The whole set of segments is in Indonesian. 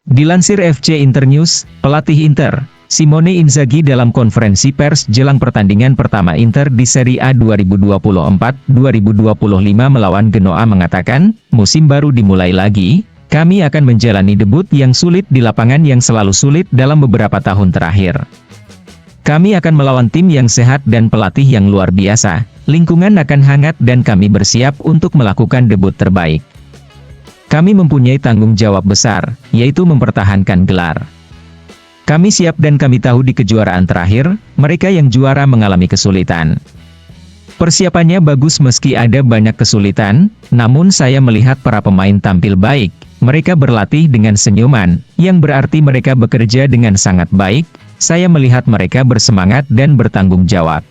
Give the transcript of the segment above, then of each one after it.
Dilansir FC Internews, pelatih Inter, Simone Inzaghi dalam konferensi pers jelang pertandingan pertama Inter di Serie A 2024-2025 melawan Genoa mengatakan, musim baru dimulai lagi, kami akan menjalani debut yang sulit di lapangan yang selalu sulit dalam beberapa tahun terakhir. Kami akan melawan tim yang sehat dan pelatih yang luar biasa, lingkungan akan hangat dan kami bersiap untuk melakukan debut terbaik. Kami mempunyai tanggung jawab besar, yaitu mempertahankan gelar. Kami siap dan kami tahu di kejuaraan terakhir, mereka yang juara mengalami kesulitan. Persiapannya bagus meski ada banyak kesulitan, namun saya melihat para pemain tampil baik, mereka berlatih dengan senyuman, yang berarti mereka bekerja dengan sangat baik, saya melihat mereka bersemangat dan bertanggung jawab.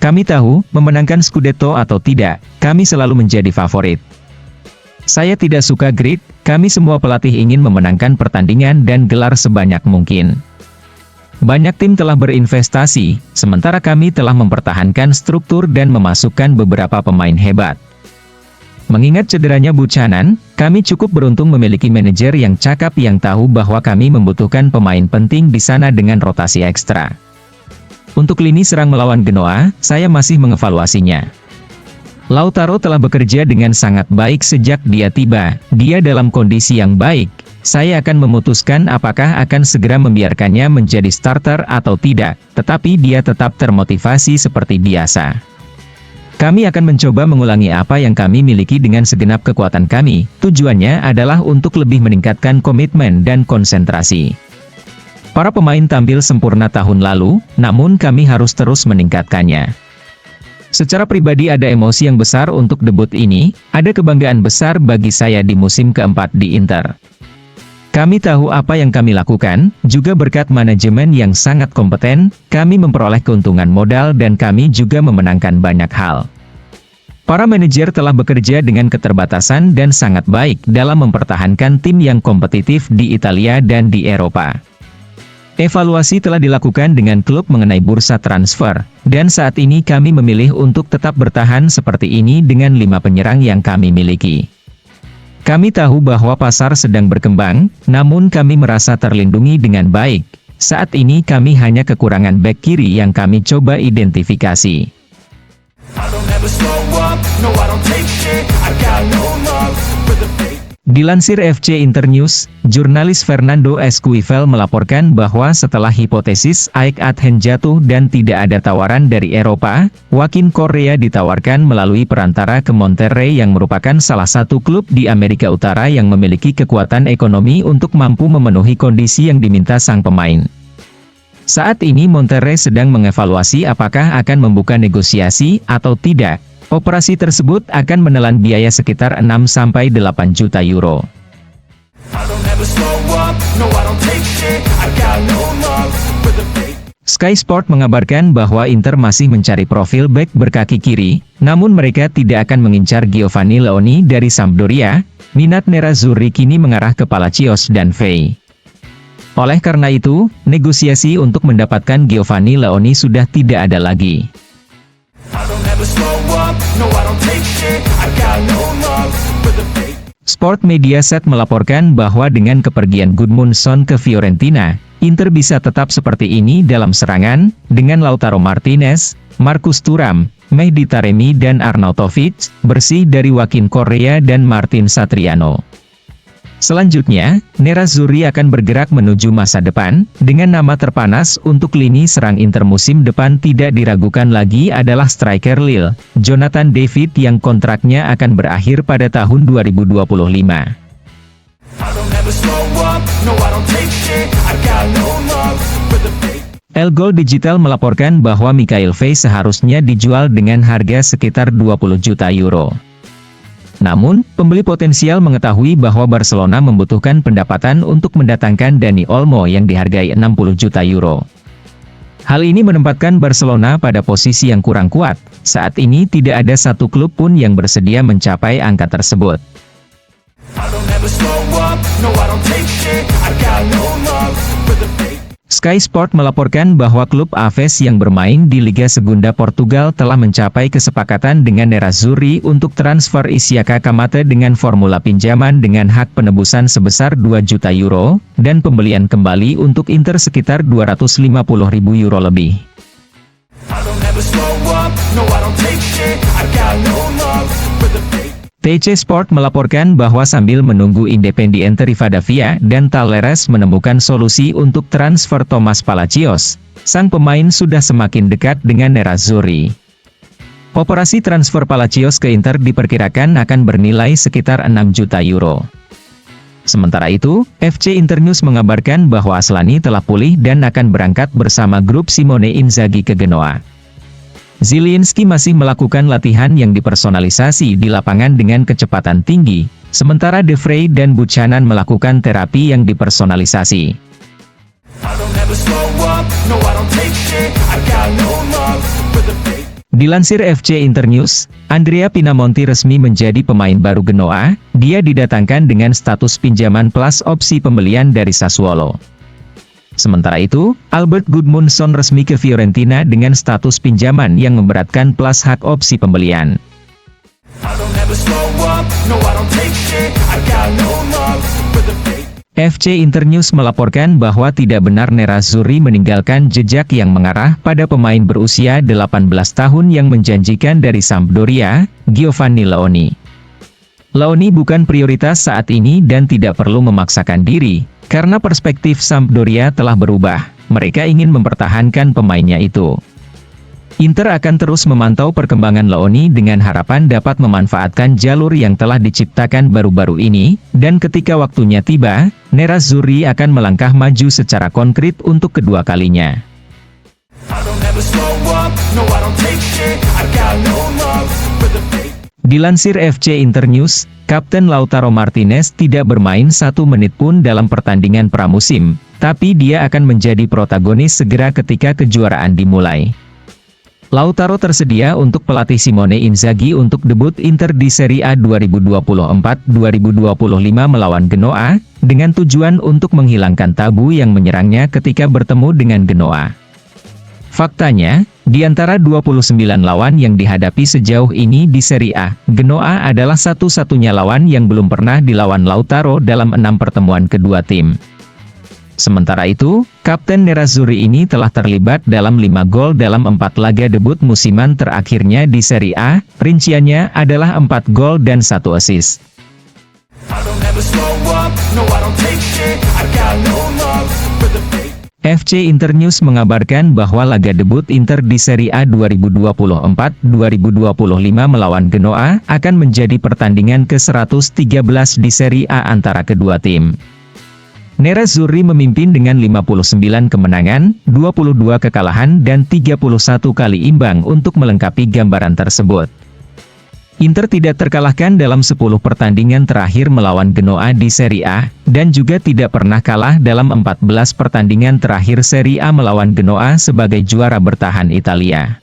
Kami tahu, memenangkan Scudetto atau tidak, kami selalu menjadi favorit. Saya tidak suka grid, kami semua pelatih ingin memenangkan pertandingan dan gelar sebanyak mungkin. Banyak tim telah berinvestasi, sementara kami telah mempertahankan struktur dan memasukkan beberapa pemain hebat. Mengingat cederanya Buchanan, kami cukup beruntung memiliki manajer yang cakap yang tahu bahwa kami membutuhkan pemain penting di sana dengan rotasi ekstra. Untuk lini serang melawan Genoa, saya masih mengevaluasinya. Lautaro telah bekerja dengan sangat baik sejak dia tiba, dia dalam kondisi yang baik, saya akan memutuskan apakah akan segera membiarkannya menjadi starter atau tidak, tetapi dia tetap termotivasi seperti biasa. Kami akan mencoba mengulangi apa yang kami miliki dengan segenap kekuatan kami, tujuannya adalah untuk lebih meningkatkan komitmen dan konsentrasi. Para pemain tampil sempurna tahun lalu, namun kami harus terus meningkatkannya. Secara pribadi ada emosi yang besar untuk debut ini, ada kebanggaan besar bagi saya di musim keempat di Inter. Kami tahu apa yang kami lakukan, juga berkat manajemen yang sangat kompeten, kami memperoleh keuntungan modal dan kami juga memenangkan banyak hal. Para manajer telah bekerja dengan keterbatasan dan sangat baik dalam mempertahankan tim yang kompetitif di Italia dan di Eropa. Evaluasi telah dilakukan dengan klub mengenai bursa transfer, dan saat ini kami memilih untuk tetap bertahan seperti ini dengan 5 penyerang yang kami miliki. Kami tahu bahwa pasar sedang berkembang, namun kami merasa terlindungi dengan baik. Saat ini kami hanya kekurangan bek kiri yang kami coba identifikasi. Dilansir FC Internews, jurnalis Fernando Esquivel melaporkan bahwa setelah hipotesis Aik Adhen jatuh dan tidak ada tawaran dari Eropa, Joaquin Correa ditawarkan melalui perantara ke Monterrey yang merupakan salah satu klub di Amerika Utara yang memiliki kekuatan ekonomi untuk mampu memenuhi kondisi yang diminta sang pemain. Saat ini Monterrey sedang mengevaluasi apakah akan membuka negosiasi atau tidak. Operasi tersebut akan menelan biaya sekitar 6-8 juta euro. Sky Sport mengabarkan bahwa Inter masih mencari profil bek berkaki kiri, namun mereka tidak akan mengincar Giovanni Leoni dari Sampdoria. Minat Nerazzurri kini mengarah ke Palacios dan Fei. Oleh karena itu, negosiasi untuk mendapatkan Giovanni Leoni sudah tidak ada lagi. Sport Mediaset melaporkan bahwa dengan kepergian Gudmundsson ke Fiorentina, Inter bisa tetap seperti ini dalam serangan, dengan Lautaro Martinez, Marcus Thuram, Mehdi Taremi dan Arnautovic, bersih dari Joaquin Correa dan Martin Satriano. Selanjutnya, Nerazzurri akan bergerak menuju masa depan, dengan nama terpanas untuk lini serang Inter musim depan tidak diragukan lagi adalah striker Lille, Jonathan David yang kontraknya akan berakhir pada tahun 2025. El Gol Digital melaporkan bahwa Michael Fey seharusnya dijual dengan harga sekitar 20 juta euro. Namun, pembeli potensial mengetahui bahwa Barcelona membutuhkan pendapatan untuk mendatangkan Dani Olmo yang dihargai 60 juta euro. Hal ini menempatkan Barcelona pada posisi yang kurang kuat. Saat ini tidak ada satu klub pun yang bersedia mencapai angka tersebut. Sky Sport melaporkan bahwa klub Aves yang bermain di Liga Segunda Portugal telah mencapai kesepakatan dengan Nerazzurri untuk transfer Isiyaka Kamate dengan formula pinjaman dengan hak penebusan sebesar 2 juta euro, dan pembelian kembali untuk Inter sekitar 250.000 euro lebih. TC Sport melaporkan bahwa sambil menunggu Independiente Rivadavia dan Talleres menemukan solusi untuk transfer Thomas Palacios, sang pemain sudah semakin dekat dengan Nerazzurri. Operasi transfer Palacios ke Inter diperkirakan akan bernilai sekitar 6 juta euro. Sementara itu, FC Internews mengabarkan bahwa Aslani telah pulih dan akan berangkat bersama grup Simone Inzaghi ke Genoa. Zielinski masih melakukan latihan yang dipersonalisasi di lapangan dengan kecepatan tinggi, sementara De Vrij dan Buchanan melakukan terapi yang dipersonalisasi. Dilansir FC Internews, Andrea Pinamonti resmi menjadi pemain baru Genoa. Dia didatangkan dengan status pinjaman plus opsi pembelian dari Sassuolo. Sementara itu, Albert Gudmundsson resmi ke Fiorentina dengan status pinjaman yang memberatkan plus hak opsi pembelian. FC Internews melaporkan bahwa tidak benar Nerazzurri meninggalkan jejak yang mengarah pada pemain berusia 18 tahun yang menjanjikan dari Sampdoria, Giovanni Leoni. Leoni bukan prioritas saat ini dan tidak perlu memaksakan diri. Karena perspektif Sampdoria telah berubah, mereka ingin mempertahankan pemainnya itu. Inter akan terus memantau perkembangan Leoni dengan harapan dapat memanfaatkan jalur yang telah diciptakan baru-baru ini, dan ketika waktunya tiba, Nerazzurri akan melangkah maju secara konkret untuk kedua kalinya. Dilansir FC Internews, Kapten Lautaro Martinez tidak bermain 1 menit pun dalam pertandingan pramusim, tapi dia akan menjadi protagonis segera ketika kejuaraan dimulai. Lautaro tersedia untuk pelatih Simone Inzaghi untuk debut Inter di Serie A 2024-2025 melawan Genoa, dengan tujuan untuk menghilangkan tabu yang menyerangnya ketika bertemu dengan Genoa. Faktanya, di antara 29 lawan yang dihadapi sejauh ini di Serie A, Genoa adalah satu-satunya lawan yang belum pernah dilawan Lautaro dalam 6 pertemuan kedua tim. Sementara itu, Kapten Nerazzurri ini telah terlibat dalam 5 gol dalam 4 laga debut musiman terakhirnya di Serie A, rinciannya adalah 4 gol dan 1 assist. FC Internews mengabarkan bahwa laga debut Inter di Serie A 2024-2025 melawan Genoa akan menjadi pertandingan ke-113 di Serie A antara kedua tim. Nerazzurri memimpin dengan 59 kemenangan, 22 kekalahan dan 31 kali imbang untuk melengkapi gambaran tersebut. Inter tidak terkalahkan dalam 10 pertandingan terakhir melawan Genoa di Serie A, dan juga tidak pernah kalah dalam 14 pertandingan terakhir Serie A melawan Genoa sebagai juara bertahan Italia.